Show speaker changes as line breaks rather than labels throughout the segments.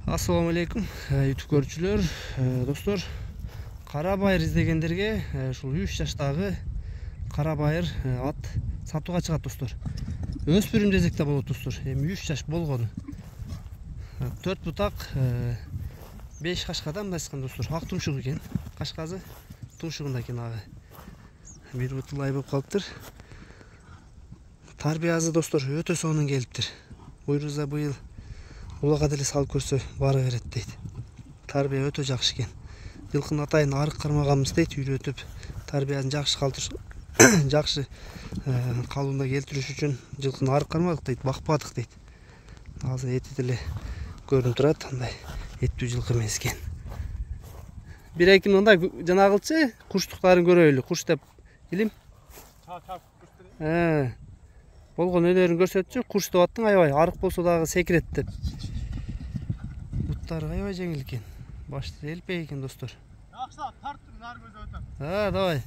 Assalamu alaikum YouTube көрүүчүлөр, достор. Кара байыр издегендерге ушул 3 жаштагы кара байыр ат сатууга чыгат, достор. Өспүрүм десек да болот, достор. Эми 3 жаш болгону. 4 бутак, 5 кашкадан мындайскан, достор. Ак тумшук экен. Кашказы тумшугунда экен агы. Бир бутулай болуп калыптыр. Тарбиясы, достор, өтө сонун келиптир. Буйруза быйыл улага деле салып көрсө бары берет дейт. Тарбия өтө жакшы экен. Жылкынын атайын арык кармаганбыз дейт, үйрөтүп тарбиясын жакшы калтырыш жакшы калыбына келтириш үчүн жылкыны арык кармадык дейт, бакпадык дейт. Азыр эти деле көрүнүп турат, андай эттүү жылкы эмес экен. Бир эки мындай жанагылчы куштуктарын көрөйлү. Куш деп илим. Болгон өнөрүн көрсөтчү. Куш деп аттың, аябай арык болсо дагы секирет деп. Буттары аябай жеңил экен. Башты элпей экен, достор.
Жакшылап тарттым, нары көзө өтөм.
Давай.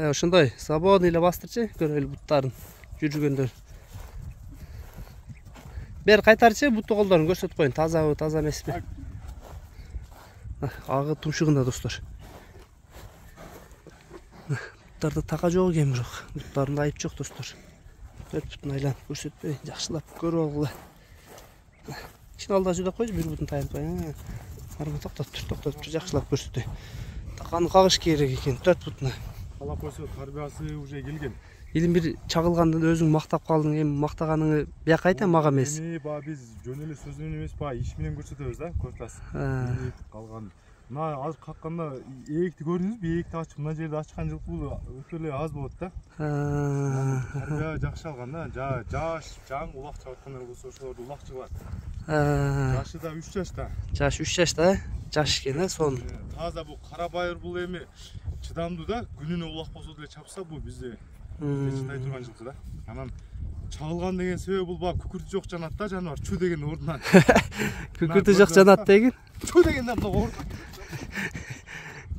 Ошондой свободный эле бастырчы, көрөлү буттарын жүргөндөр. Бер кайтарчы, бутту колдорун көрсөтүп коюн, тазабы, таза эмеспи? Агы тумшугунда, достор. Буттарда така жок экен, бирок буттарында айып жок, достор. 4 бутун айланып көрсөтпөй, жакшылап көрүп алгыла. Кичине алда жүдө койчу, бир бутун таянтпай. Арбы токтоп тур, жакшылап көрсөтөй. Таканы кагыш керек экен, 4 бутуна.
Ала койсо тарбиясы уже келген.
Илим бир чагылганды өзүң мактап калдың, эми мактаганыңы бияк айта, мага эмес.
Эми биз жөн эле сөз менен эмес, иш менен көрсөтөбүз да, көптас. Калган. Мына азыр какканда ээкти көрдүңүзбү? Ээкти ачып, мына жерде ачкан жылкы бул өтө эле аз болот да. Тарбия жакшы алган да. Жаш, жаң улак чабаткандар болсо ошолорду улакчы кылат. Жашы да 3 жашта.
Жаш 3 жашта, жаш экен, сон.
Таза бул кара байыр бул эми чыдамдуу да, күнүнө улак болсо деле чапса бул бизде чыдай турган жылкы да. Анан чагылган деген себеби бул бак күкүртү жок жанат да, жаныбар. Чу деген ордунан.
Күкүртү жок жанат деген?
Чу дегенден мына ордун.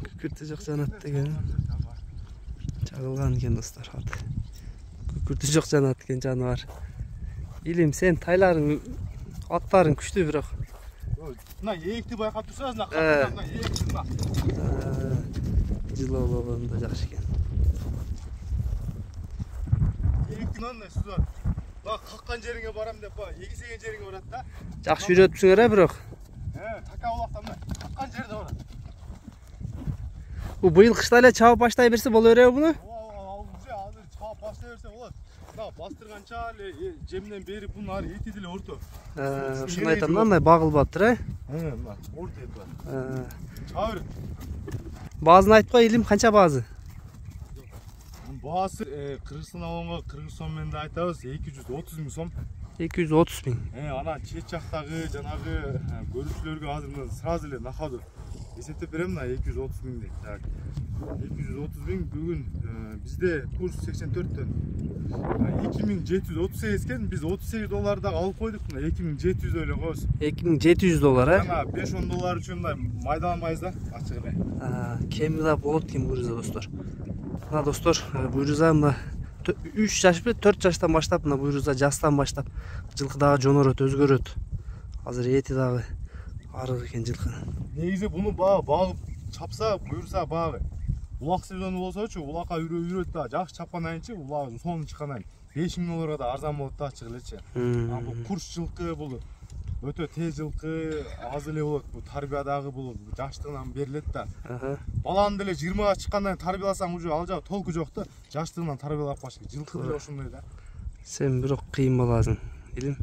Күкүртү жок жанат деген. Чагылган экен, достор, ат. Күкүртү жок жанат экен жаныбар. Илим, сен тайларың, аттарың күчтүү, бирок.
Мына ээкти байкап турсаңыз, мына капитанда ээкти мына.
Жылоологондо жакшы экен.
Ээкти мындай сүзүп атат. Бак каккан жериңе барам деп, эгисеген жериңе барат да.
Жакшы үйрөтүпсүңөр, бирок.
Така улакта мына каккан жерде барат.
Бу быйыл кышта эле чабып баштай берсе боло береби буну?
Азыр чабып баштай берсе болот. Мына бастырганча эле жемден бери бунун ары эти деле орто.
Ушуну айтам да, андай багылбаптыр,
мына орто эти бар. Чаба бер.
Баазын айтып кой, Илим, канча баазы?
Баасы Кыргызстан алганга кыргыз сом менен да айтабыз, 230 000 сом.
230 000.
Анан чет жактагы жанагы көрүүчүлөргө азыр сразу эле находу эсептеп берем, мына 230 000 дейт. Так. 230 000 бүгүн бизде курс 84төн 2738 экен. Биз $38 да алып койдук, мына 2700 эле коебуз.
$2700,
Жана $5-10 үчүн мындай майдаланбайбыз да, ачык эле.
Кеми да болот экен буйруза, достор. Мына, достор, буйруза мына 3 жаш бе 4 жаштан баштап, мына буйруза жастан баштап жылкы дагы жонорот, өзгөрөт. Азыр эти дагы арык экен жылкынын.
Негизи буну багып чапса, буйрса багы улак сезону болсочу, улакка үйрөт да, жакшы чапкандан кийин улак сонун чыккандан кийин $5000 да арзан болот да, ачык элечи. Бул курс жылкы, бул өтө тез жылкы, аз эле болот. Бул тарбиядагы бул жаштыгынан берилет да. Баланы деле 20га чыккандан кийин тарбияласаң уже ал жагы толку жок да. Жаштыгынан тарбиялап баш. Жылкы деле ошондой да.
Сен бирок кыйын боласың, Илим.